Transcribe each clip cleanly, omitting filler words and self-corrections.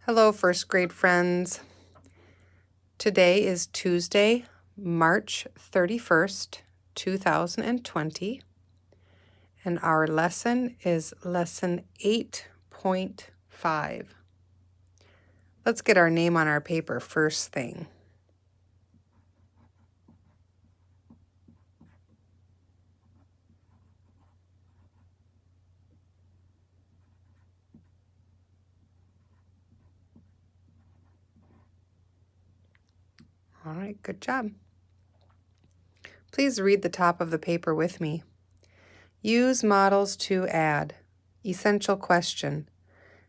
Hello, first grade friends. Today is Tuesday, March 31st, 2020, and our lesson is lesson 8.5. Let's get our name on our paper first thing. All right, good job. Please read the top of the paper with me. Use models to add. Essential question.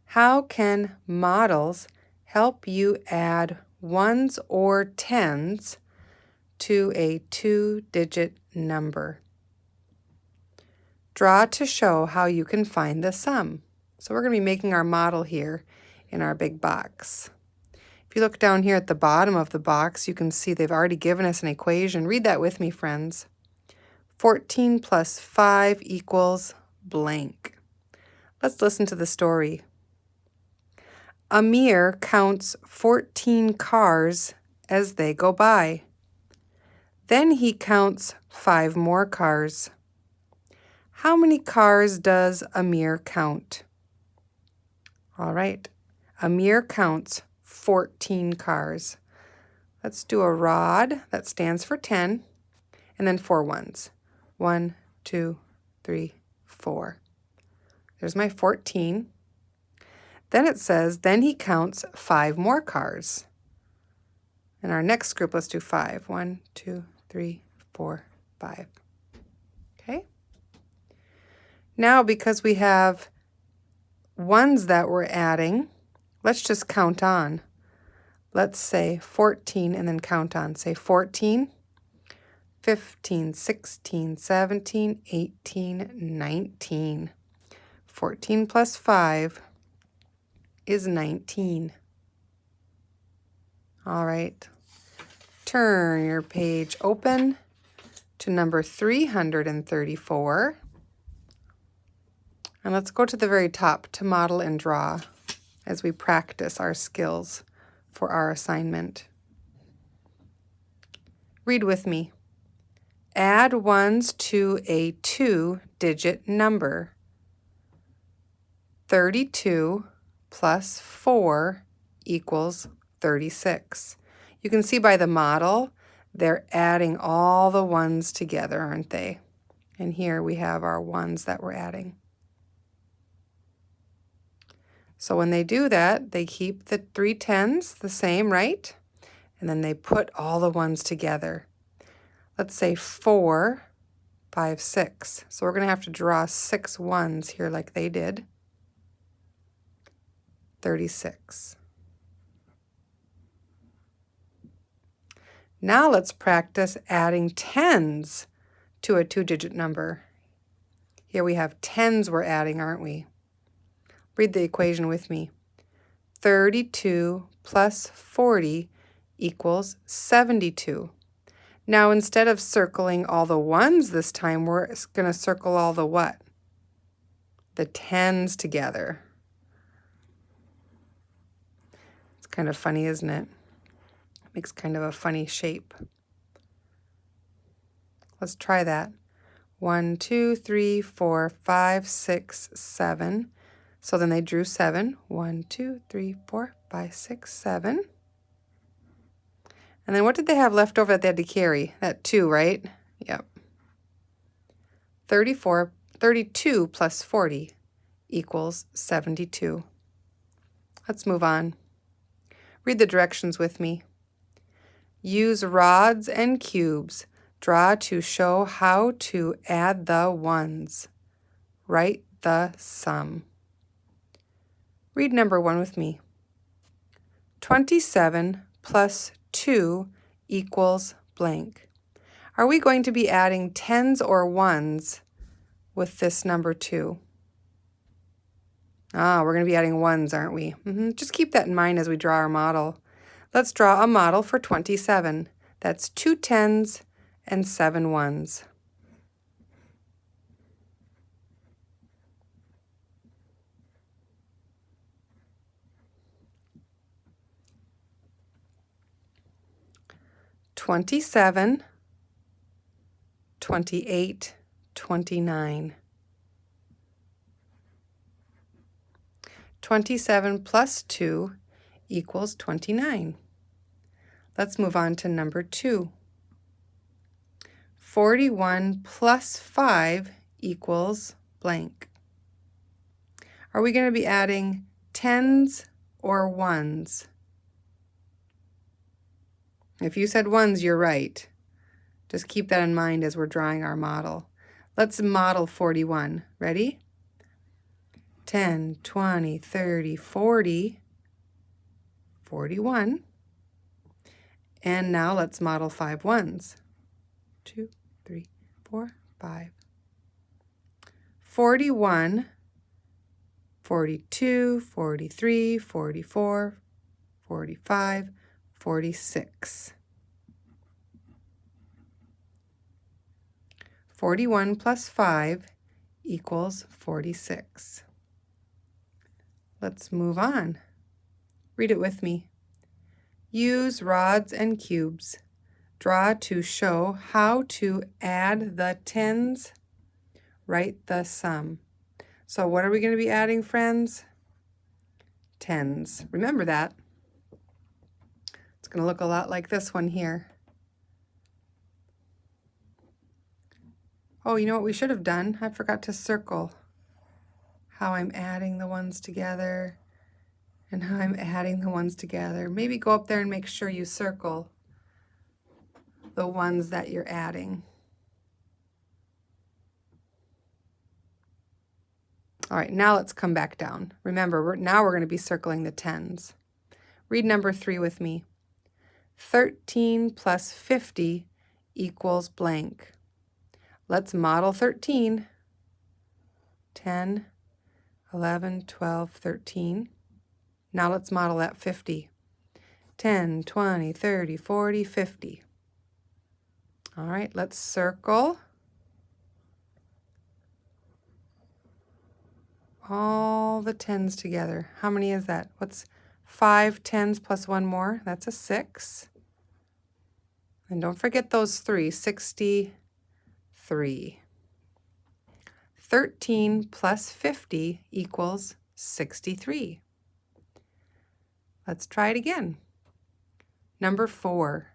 How can models help you add ones or tens to a two-digit number? Draw to show how you can find the sum. So we're going to be making our model here in our big box. If you look down here at the bottom of the box, you can see they've already given us an equation. Read that with me, friends. 14 plus 5 equals blank. Let's listen to the story. Amir counts 14 cars as they go by. Then he counts 5 more cars. How many cars does Amir count? All right, Amir counts 14 cars. Let's do a rod that stands for 10, and then 4 ones. 1, 2, 3, 4. There's my 14. Then it says, then he counts 5 more cars. In our next group, let's do 5. 1, 2, 3, 4, 5. Okay? Now, because we have ones that we're adding, let's just count on. Let's say 14 and then count on. Say 14, 15, 16, 17, 18, 19. 14 plus 5 is 19. All right. Turn your page open to number 334. And let's go to the very top to model and draw as we practice our skills for our assignment. Read with me. Add ones to a two-digit number. 32 plus 4 equals 36. You can see by the model, they're adding all the ones together, aren't they? And here we have our ones that we're adding. So when they do that, they keep the 3 tens the same, right? And then they put all the ones together. Let's say 4, 5, 6. So we're going to have to draw 6 ones here like they did. 36. Now let's practice adding tens to a two-digit number. Here we have tens we're adding, aren't we? Read the equation with me. 32 plus 40 equals 72. Now instead of circling all the ones this time, we're going to circle all the what? The tens together. It's kind of funny, isn't it? Makes kind of a funny shape. Let's try that. 1, 2, 3, 4, 5, 6, 7. So then they drew 7. 1, 2, 3, 4, 5, 6, 7. And then what did they have left over that they had to carry? That 2, right? Yep. 32 plus 40 equals 72. Let's move on. Read the directions with me. Use rods and cubes. Draw to show how to add the ones. Write the sum. Read number 1 with me. 27 plus 2 equals blank. Are we going to be adding tens or ones with this number 2? We're going to be adding ones, aren't we? Just keep that in mind as we draw our model. Let's draw a model for 27. That's 2 tens and 7 ones. 27, 28, 29. 27 plus 2 equals 29. Let's move on to number 2. 41 plus 5 equals blank. Are we going to be adding tens or ones? If you said ones, you're right. Just keep that in mind as we're drawing our model. Let's model 41. Ready? 10, 20, 30, 40, 41. And now let's model 5 ones. 2, 3, 4, 5. 41, 42, 43, 44, 45, 46. 41 plus 5 equals 46. Let's move on. Read it with me. Use rods and cubes. Draw to show how to add the tens. Write the sum. So what are we going to be adding, friends? Tens. Remember that. It's going to look a lot like this one here. Oh, you know what we should have done? I forgot to circle how I'm adding the ones together and how I'm adding the ones together. Maybe go up there and make sure you circle the ones that you're adding. All right, now let's come back down. Remember, now we're going to be circling the tens. Read number 3 with me. 13 plus 50 equals blank. Let's model 13. 10, 11, 12, 13. Now let's model that 50. 10, 20, 30, 40, 50. All right, let's circle all the tens together. How many is that? What's 5 tens plus 1 more? That's a 6. And don't forget those 3, 63. 13 plus 50 equals 63. Let's try it again. Number 4.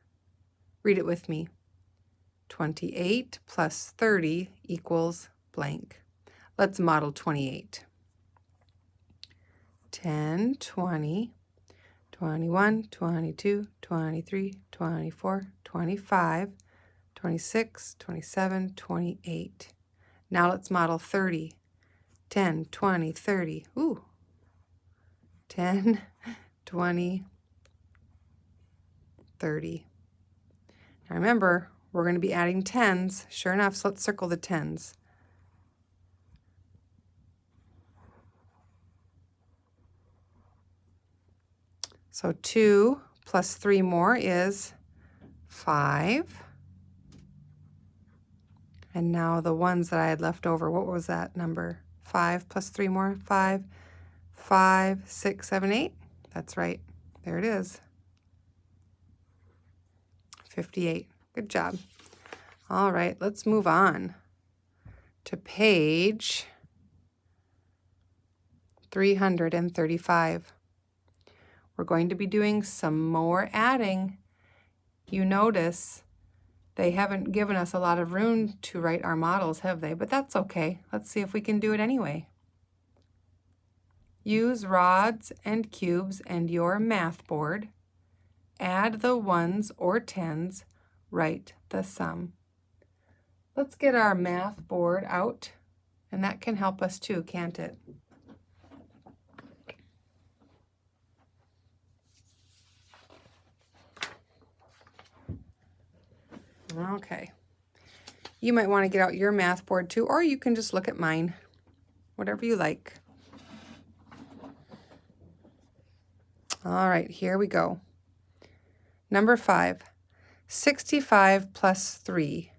Read it with me. 28 plus 30 equals blank. Let's model 28. 10, 20, 21, 22, 23, 24, 25, 26, 27, 28. Now let's model 30. 10, 20, 30. Ooh. 10, 20, 30. Now remember, we're going to be adding tens. Sure enough, so let's circle the tens. So 2 plus 3 more is 5. And now the ones that I had left over, what was that number? 5 plus 3 more, 5, 5, 6, 7, 8. That's right. There it is. 58. Good job. All right, let's move on to page 335. We're going to be doing some more adding. You notice they haven't given us a lot of room to write our models, have they? But that's okay. Let's see if we can do it anyway. Use rods and cubes and your math board. Add the ones or tens. Write the sum. Let's get our math board out, and that can help us too, can't it? Okay. You might want to get out your math board too, or you can just look at mine, whatever you like. All right, here we go. Number 5, 65 plus 3.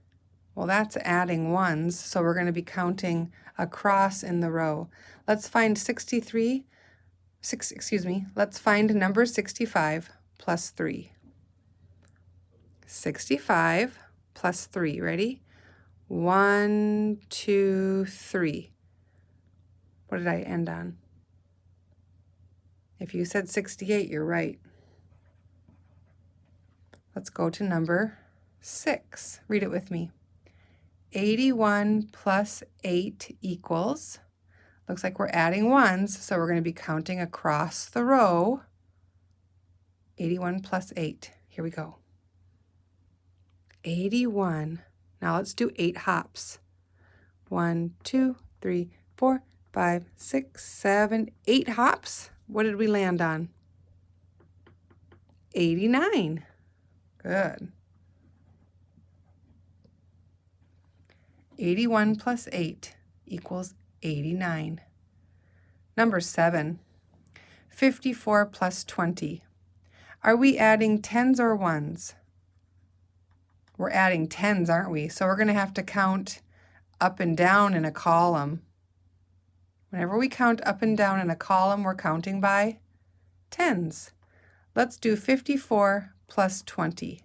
Well, that's adding ones, so we're going to be counting across in the row. Let's find let's find number 65 plus 3. 65 plus 3. Ready? 1, 2, 3. What did I end on? If you said 68, you're right. Let's go to number 6. Read it with me. 81 plus 8 equals, looks like we're adding ones, so we're going to be counting across the row. 81 plus 8. Here we go. 81. Now let's do 8 hops. 1, 2, 3, 4, 5, 6, 7, 8 hops. What did we land on? 89. Good. 81 plus 8 equals 89. Number 7. 54 plus 20. Are we adding tens or ones? We're adding tens, aren't we? So we're going to have to count up and down in a column. Whenever we count up and down in a column, we're counting by tens. Let's do 54 plus 20.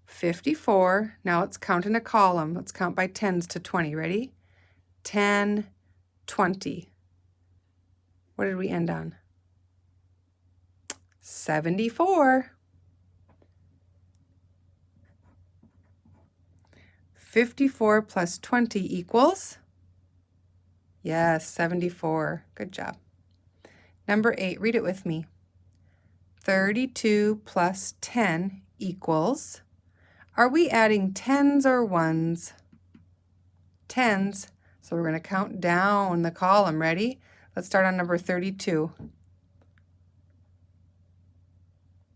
54, now let's count in a column. Let's count by tens to 20. Ready? 10, 20. What did we end on? 74. 54 plus 20 equals? Yes, 74. Good job. Number 8, read it with me. 32 plus 10 equals? Are we adding tens or ones? Tens. So we're going to count down the column. Ready? Let's start on number 32.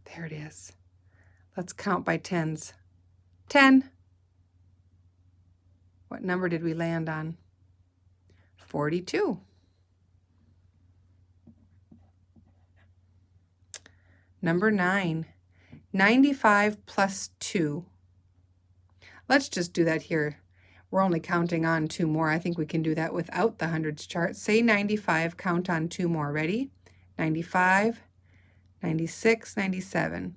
There it is. Let's count by tens. 10. What number did we land on? 42. Number 9. 95 plus 2. Let's just do that here. We're only counting on 2 more. I think we can do that without the hundreds chart. Say 95, count on 2 more. Ready? 95, 96, 97.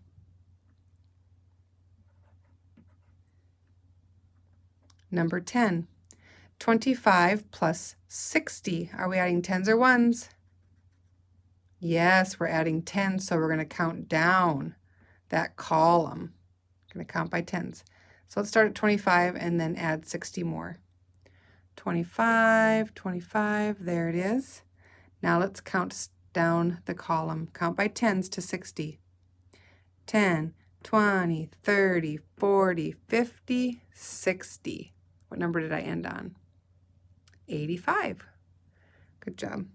Number 10. 25 plus 60. Are we adding tens or ones? Yes, we're adding tens, so we're going to count down that column. We're going to count by tens. So let's start at 25 and then add 60 more. 25, 25, there it is. Now let's count down the column. Count by tens to 60. 10, 20, 30, 40, 50, 60. What number did I end on? 85. Good job.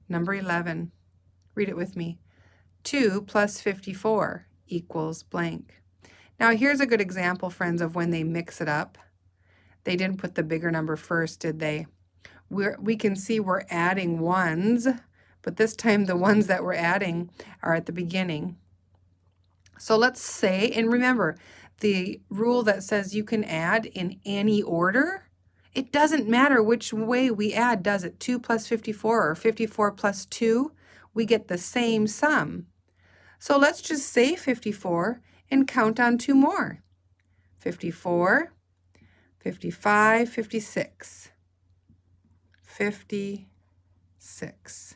Number 11. Read it with me. 2 plus 54 equals blank. Now here's a good example, friends, of when they mix it up. They didn't put the bigger number first, did they? We can see we're adding ones, but this time the ones that we're adding are at the beginning. So let's say, and remember, the rule that says you can add in any order, it doesn't matter which way we add, does it? 2 plus 54 or 54 plus 2, we get the same sum. So let's just say 54 and count on 2 more. 54, 55, 56. 56.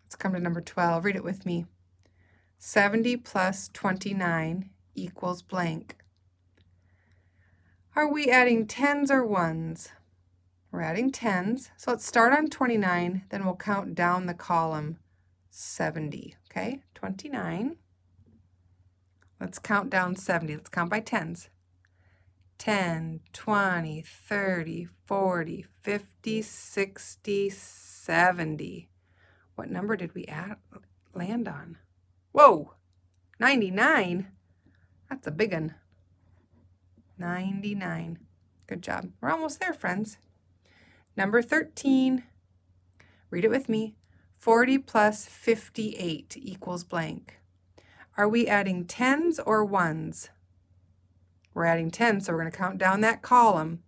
Let's come to number 12. Read it with me. 70 plus 29 equals blank. Are we adding tens or ones? We're adding tens. So let's start on 29, then we'll count down the column 70. Okay, 29. Let's count down 70. Let's count by tens. 10, 20, 30, 40, 50, 60, 70. What number did we land on? Whoa, 99. That's a big one. 99. Good job. We're almost there, friends. Number 13. Read it with me. 40 plus 58 equals blank. Are we adding tens or ones? We're adding 10, so we're going to count down that column.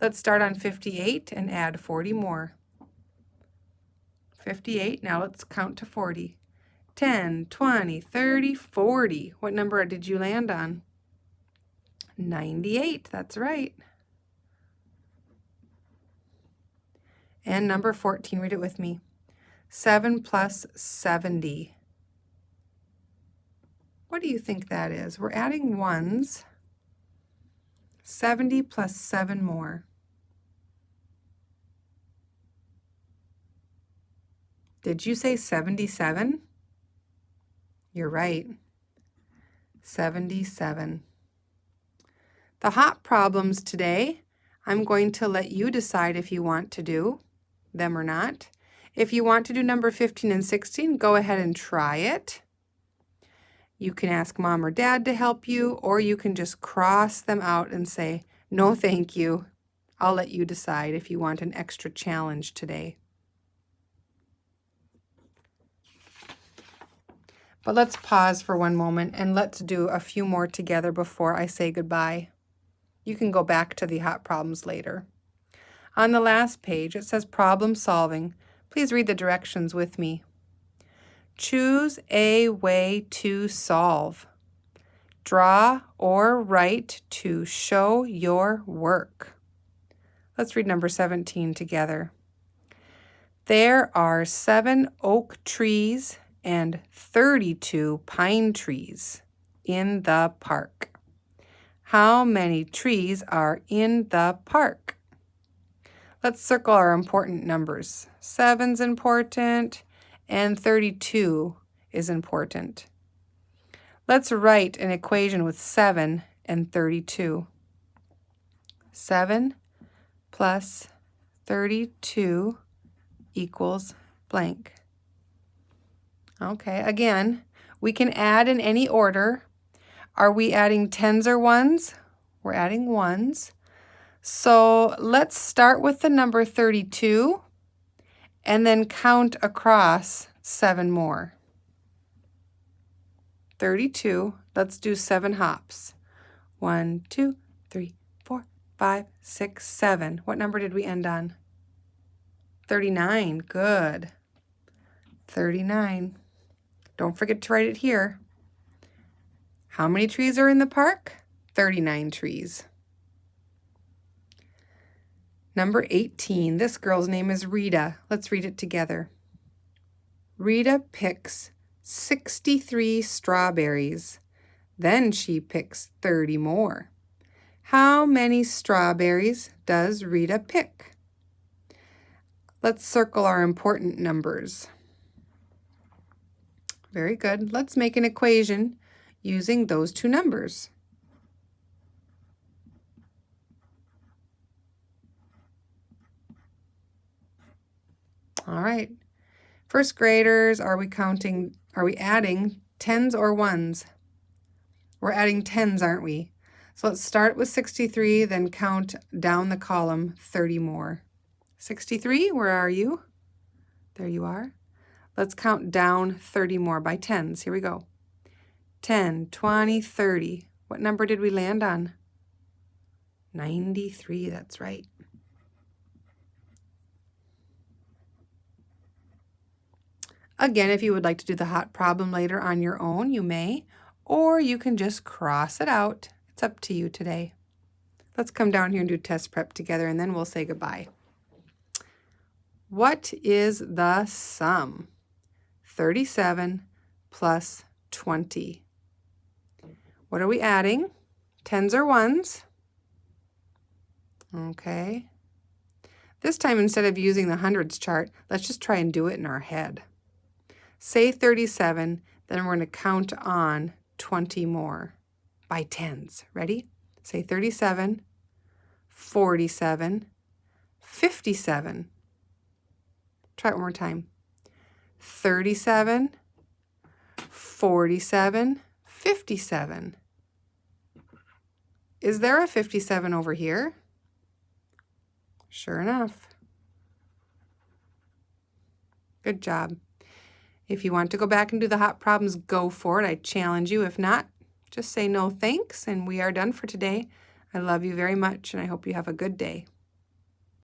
Let's start on 58 and add 40 more. 58. Now let's count to 40. 10, 20, 30, 40. What number did you land on? 98. That's right. And number 14, read it with me. 7 plus 70. What do you think that is? We're adding ones. 70 plus 7 more. Did you say 77? You're right. 77. The hot problems today, I'm going to let you decide if you want to do them or not. If you want to do number 15 and 16, go ahead and try it. You can ask mom or dad to help you, or you can just cross them out and say, no, thank you. I'll let you decide if you want an extra challenge today. But let's pause for one moment and let's do a few more together before I say goodbye. You can go back to the hot problems later. On the last page, it says problem solving. Please read the directions with me. Choose a way to solve. Draw or write to show your work. Let's read number 17 together. There are 7 oak trees and 32 pine trees in the park. How many trees are in the park? Let's circle our important numbers. 7's important and 32 is important. Let's write an equation with 7 and 32. 7 plus 32 equals blank. Okay, again, we can add in any order. Are we adding 10s or 1s? We're adding 1s. So let's start with the number 32 and then count across 7 more. 32, let's do 7 hops. 1, 2, 3, 4, 5, 6, 7. What number did we end on? 39, good. 39. Don't forget to write it here. How many trees are in the park? 39 trees. Number 18, this girl's name is Rita. Let's read it together. Rita picks 63 strawberries. Then she picks 30 more. How many strawberries does Rita pick? Let's circle our important numbers. Very good. Let's make an equation using those two numbers. All right. First graders, are we adding 10s or 1s? We're adding 10s, aren't we? So let's start with 63, then count down the column 30 more. 63, where are you? There you are. Let's count down 30 more by 10s. Here we go. 10, 20, 30. What number did we land on? 93, that's right. Again, if you would like to do the hot problem later on your own, you may, or you can just cross it out. It's up to you today. Let's come down here and do test prep together, and then we'll say goodbye. What is the sum? 37 plus 20. What are we adding? 10s or 1s? Okay. This time, instead of using the hundreds chart, let's just try and do it in our head. Say 37, then we're going to count on 20 more by 10s. Ready? Say 37, 47, 57. Try it one more time. 37, 47, 57. Is there a 57 over here? Sure enough. Good job. If you want to go back and do the hot problems, go for it. I challenge you. If not, just say no thanks, and we are done for today. I love you very much, and I hope you have a good day.